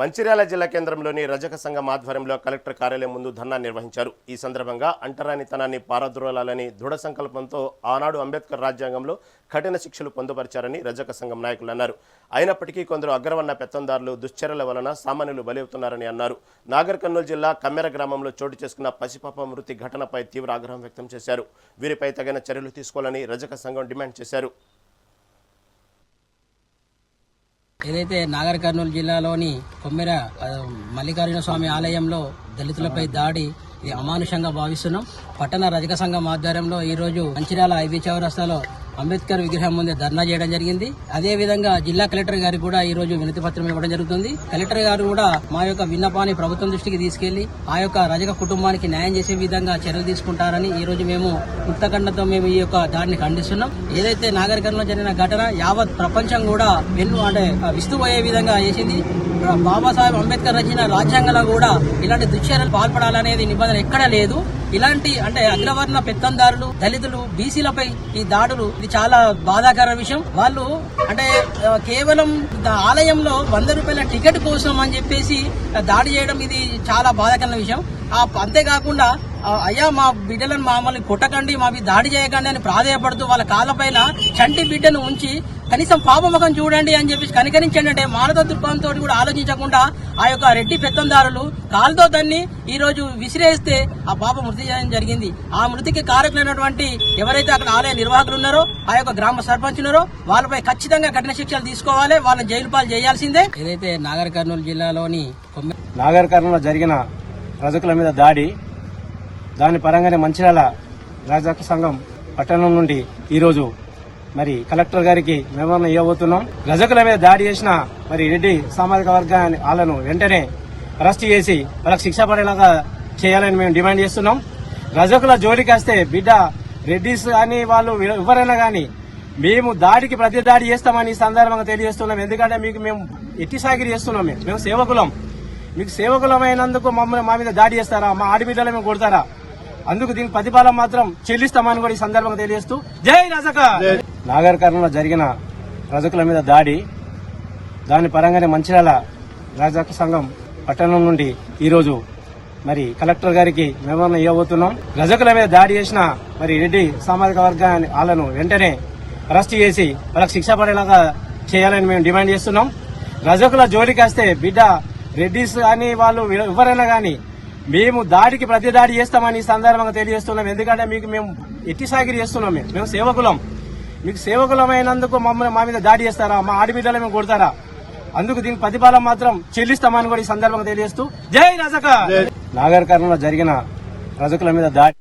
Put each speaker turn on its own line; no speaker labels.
మంచిర్యాల జిల్లా కేంద్రంలోని రజక సంఘం ఆధ్వర్యంలో కలెక్టర్ కార్యాలయం ముందు ధర్నా నిర్వహించారు. ఈ సందర్భంగా అంటరానితనాన్ని పారద్రోలాలని దృఢ సంకల్పంతో ఆనాడు అంబేద్కర్ రాజ్యాంగంలో కఠిన శిక్షలు పొందుపరిచారని రజక సంఘం నాయకులు అన్నారు. అయినప్పటికీ కొందరు అగ్రవర్ణ పెత్తందారులు దుశ్చర్యల వలన సామాన్యులు బలవుతున్నారని అన్నారు. నాగర్ కర్నూలు జిల్లా కమ్మెర గ్రామంలో చోటు చేసుకున్న పసిపాప మృతి ఘటనపై తీవ్ర ఆగ్రహం వ్యక్తం చేశారు. వీరిపై తగిన చర్యలు తీసుకోవాలని రజక సంఘం డిమాండ్ చేశారు.
ఏదైతే నాగర్ కర్నూలు జిల్లాలోని కొమ్మెర మల్లికార్జున స్వామి ఆలయంలో దళితులపై దాడి ఇది అమానుషంగా భావిస్తున్నాం. పట్టణ రజక సంఘం ఆధ్వర్యంలో ఈ రోజు మంచిర్యాల ఐబీ చౌరస్తాలో అంబేద్కర్ విగ్రహం ముందే ధర్నా చేయడం జరిగింది. అదే విధంగా జిల్లా కలెక్టర్ గారికి కూడా ఈ రోజు వినతి పత్రం ఇవ్వడం జరుగుతుంది. కలెక్టర్ గారు కూడా మా యొక్క విన్నపాన్ని ప్రభుత్వం దృష్టికి తీసుకెళ్లి ఆ యొక్క రజక కుటుంబానికి న్యాయం చేసే విధంగా చర్యలు తీసుకుంటారని ఈ రోజు మేము ముక్తఖండంతో మేము ఈ యొక్క దాడిని ఖండిస్తున్నాం. ఏదైతే నాగర్ కర్నూలులో జరిగిన ఘటన యావత్ ప్రపంచం కూడా విస్తుపోయే విధంగా చేసింది. బాబాసాహెబ్ అంబేద్కర్ రచించిన రాజ్యాంగంలో కూడా ఇలాంటి దుశ్చర్యలు పాల్పడాలనేది నిబంధన ఎక్కడా లేదు. ఇలాంటి అగ్రవర్ణ పెత్తందారులు దళితులు బీసీలపై ఈ దాడులు ఇది చాలా బాధాకర విషయం. వాళ్ళు కేవలం ఆలయంలో 100 రూపాయల టికెట్ కోసం అని చెప్పేసి దాడి చేయడం ఇది చాలా బాధాకరమైన విషయం. అంతేకాకుండా అయ్యా మా బిడ్డలను మమ్మల్ని కొట్టకండి, మా దాడి చేయకండి అని ప్రాధేయపడుతూ వాళ్ళ కాళ్ళపైన చంటి బిడ్డను ఉంచి కనీసం పాపముఖం చూడండి అని చెప్పేసి కనికరించండి అంటే మానవ దృక్పథంతో కూడా ఆలోచించకుండా ఆ యొక్క రెడ్డి పెత్తందారులు కాలుతో దాన్ని ఈ రోజు విసిరేస్తే ఆ పాప మృతి చేయడం జరిగింది. ఆ మృతికి కారకులైనటువంటి ఎవరైతే అక్కడ ఆలయ నిర్వాహకులు ఉన్నారో ఆ యొక్క గ్రామ సర్పంచ్ ఉన్నారో వాళ్ళపై ఖచ్చితంగా కఠిన శిక్షలు తీసుకోవాలి, వాళ్ళని జైలు పాలు చేయాల్సిందే. ఏదైతే నాగర్ కర్నూలు జిల్లాలోని
నాగర్ కర్నూలులో జరిగిన రజకుల మీద దాడి దాని పరంగానే మంచిర్యాల రజక సంఘం పట్టణం నుండి ఈరోజు మరి కలెక్టర్ గారికి మెమోరాండం ఇవ్వబోతున్నాం. రజకుల మీద దాడి చేసిన మరి రెడ్డి సామాజిక వర్గాన్ని వాళ్ళను వెంటనే అరెస్ట్ చేసి వాళ్ళకి శిక్ష పడేలాగా చేయాలని మేము డిమాండ్ చేస్తున్నాం. రజకుల జోలికి వస్తే బిడ్డ రెడ్డిస్ కానీ వాళ్ళు ఎవరైనా కానీ మేము దాడికి ప్రతి దాడి చేస్తామని ఈ సందర్భంగా తెలియజేస్తున్నాం. ఎందుకంటే మీకు మేము ఎట్టి సాగిరి చేస్తున్నాం. మేము సేవకులం. మీకు సేవకులమైనందుకు మమ్మల్ని మా మీద దాడి చేస్తారా? మా ఆడబిడ్డలు మేము కొడతారా? అందుకు దీనికి ప్రతిఫలం మాత్రం చెల్లిస్తామని కూడా ఈ సందర్భంగా తెలియజేస్తూ జై రజక. నాగర్ కర్నూలులో జరిగిన రజకుల మీద దాడి దాని పరంగానే మంచిర్యాల రజక సంఘం పట్టణం నుండి ఈరోజు మరి కలెక్టర్ గారికి మెమోరాండం ఇవ్వబోతున్నాం. రజకుల మీద దాడి చేసిన మరి రెడ్డి సామాజిక వర్గాన్ని వాళ్ళను వెంటనే అరెస్ట్ చేసి వాళ్ళకి శిక్ష పడేలాగా చేయాలని మేము డిమాండ్ చేస్తున్నాం. రజకుల జోలికి వస్తే బిడ్డ రెడ్డిస్ కానీ వాళ్ళు ఎవరైనా కానీ మేము దాడికి ప్రతి దాడి చేస్తామని ఈ సందర్భంగా తెలియజేస్తున్నాం. ఎందుకంటే మీకు మేము ఎట్టి సాగిరి చేస్తున్నాం. మేము సేవకులం. మీకు సేవకులమైనందుకు మమ్మల్ని మా మీద దాడి చేస్తారా? మా ఆడబిడ్డలు మేము కొడతారా? అందుకు దీనికి ప్రతిఫలం మాత్రం చెల్లిస్తామని కూడా ఈ సందర్భంగా తెలియజేస్తూ జై రజక. నాగర్ కర్నూలులో జరిగిన రజకుల మీద దాడి